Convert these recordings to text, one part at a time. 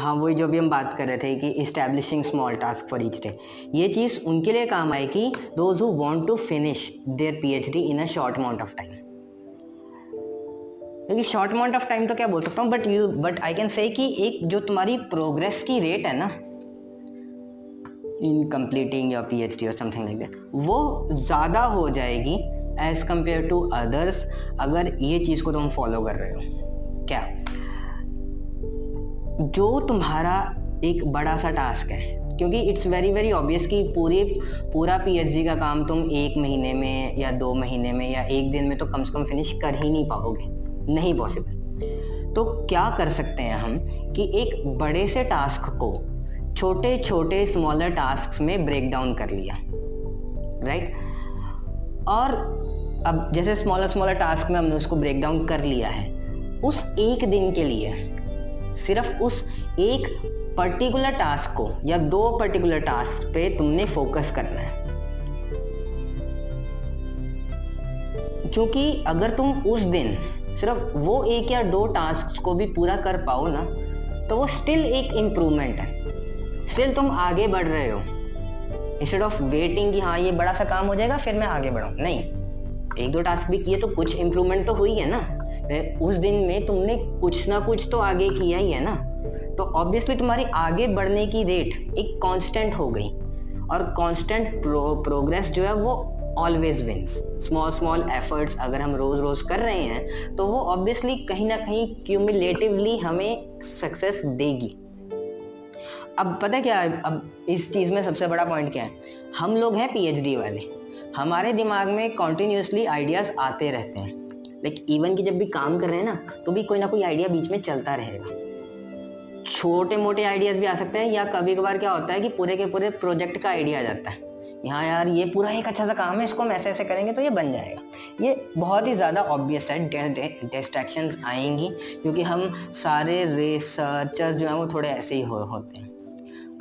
हाँ, वही जो भी हम बात कर रहे थे कि establishing small task for each day, ये चीज़ उनके लिए काम आएगी those who want to finish their PhD in a short amount of time. क्योंकि शॉर्ट अमाउंट ऑफ टाइम तो क्या बोल सकता हूँ, बट आई कैन से कि एक जो तुम्हारी प्रोग्रेस की रेट है ना इन कंप्लीटिंग योर पीएचडी और समथिंग लाइक दैट, वो ज़्यादा हो जाएगी एज कम्पेयर टू अदर्स अगर ये चीज़ को तुम फॉलो कर रहे हो। क्या जो तुम्हारा एक बड़ा सा टास्क है, क्योंकि इट्स वेरी वेरी ऑब्वियस कि पूरा पीएचडी का काम तुम 1 महीने में या 2 महीने में या 1 दिन में तो कम से कम फिनिश कर ही नहीं पाओगे, नहीं पॉसिबल। तो क्या कर सकते हैं हम कि एक बड़े से टास्क को छोटे छोटे स्मॉलर टास्क में ब्रेक डाउन कर लिया, राइट? और अब जैसे स्मॉलर टास्क में हमने उसको ब्रेक डाउन कर लिया है, उस एक दिन के लिए सिर्फ उस एक पर्टिकुलर टास्क को या 2 पर्टिकुलर टास्क पे तुमने फोकस करना है। क्योंकि अगर तुम उस दिन सिर्फ वो 1 या 2 टास्क को भी पूरा कर पाओ ना, तो वो स्टिल एक इम्प्रूवमेंट है, स्टिल तुम आगे बढ़ रहे हो। इंस्टेड ऑफ वेटिंग कि हाँ ये बड़ा सा काम हो जाएगा फिर मैं आगे बढ़ाऊँ, नहीं, 1-2 टास्क भी किए तो कुछ इम्प्रूवमेंट तो हुई है ना। उस दिन में तुमने कुछ ना कुछ तो आगे किया ही है ना, तो ऑब्वियसली तुम्हारी आगे बढ़ने की रेट एक कांस्टेंट हो गई। और कांस्टेंट प्रोग्रेस जो है वो ऑलवेज विंस। स्मॉल एफर्ट्स अगर हम रोज रोज कर रहे हैं तो वो ऑब्वियसली कहीं ना कहीं क्यूमुलेटिवली हमें सक्सेस देगी। अब पता क्या है, अब इस चीज़ में सबसे बड़ा पॉइंट क्या है, हम लोग हैं पीएचडी वाले, हमारे दिमाग में कॉन्टिन्यूसली आइडियाज़ आते रहते हैं। लाइक इवन कि जब भी काम कर रहे हैं ना तो भी कोई ना कोई आइडिया बीच में चलता रहेगा। छोटे मोटे आइडियाज़ भी आ सकते हैं, या कभी कभार क्या होता है कि पूरे के पूरे प्रोजेक्ट का आइडिया आ जाता है, यहाँ यार ये पूरा एक अच्छा सा काम है, इसको हम ऐसे ऐसे करेंगे तो ये बन जाएगा। ये बहुत ही ज़्यादा ऑब्वियस है, डिस्ट्रैक्शंस आएंगी क्योंकि हम सारे रिसर्चर्स जो हैं वो थोड़े ऐसे ही होते हैं।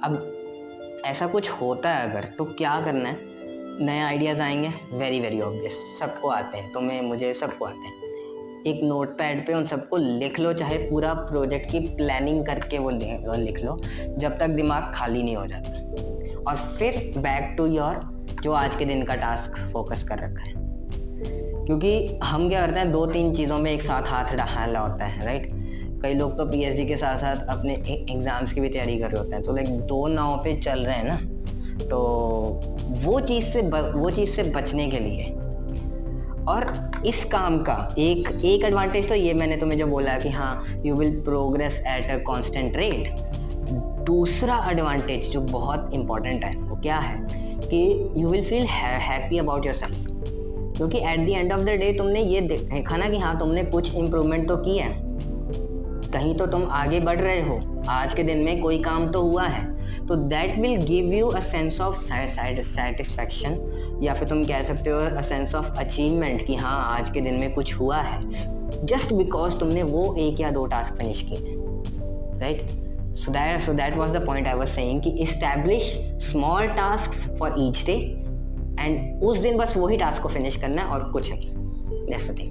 अब ऐसा कुछ होता है अगर, तो क्या करना है, नए आइडियाज़ आएंगे, वेरी वेरी ऑब्वियस, सबको आते हैं, तुम्हें मुझे सबको आते हैं। एक नोटपैड पे उन सबको लिख लो, चाहे पूरा प्रोजेक्ट की प्लानिंग करके वो लिख लो, जब तक दिमाग खाली नहीं हो जाता। और फिर बैक टू योर जो आज के दिन का टास्क फोकस कर रखा है। क्योंकि हम क्या करते हैं, 2-3 चीज़ों में एक साथ हाथ डालना होता है, राइट? कई लोग तो पीएचडी के साथ साथ अपने एग्ज़ाम्स की भी तैयारी कर रहे होते हैं, तो लाइक 2 नाव पे चल रहे हैं ना। तो वो चीज़ से बचने के लिए, और इस काम का एक एडवांटेज तो ये मैंने तुम्हें जो बोला कि हाँ you will progress at a constant rate. दूसरा एडवांटेज जो बहुत इंपॉर्टेंट है वो क्या है कि you will feel happy about yourself. क्योंकि at the end of the day तुमने ये देखा ना कि हाँ तुमने कुछ इम्प्रूवमेंट तो की है, कहीं तो तुम आगे बढ़ रहे हो, आज के दिन में कोई काम तो हुआ है, तो that will give you a sense of satisfaction, या फिर तुम कह सकते हो अ सेंस ऑफ अचीवमेंट कि हाँ आज के दिन में कुछ हुआ है, जस्ट बिकॉज तुमने वो 1 या 2 टास्क फिनिश किए, right? So that was the point I was saying कि establish small tasks for each day and उस दिन बस वही टास्क को फिनिश करना है और कुछ नहीं। That's the thing.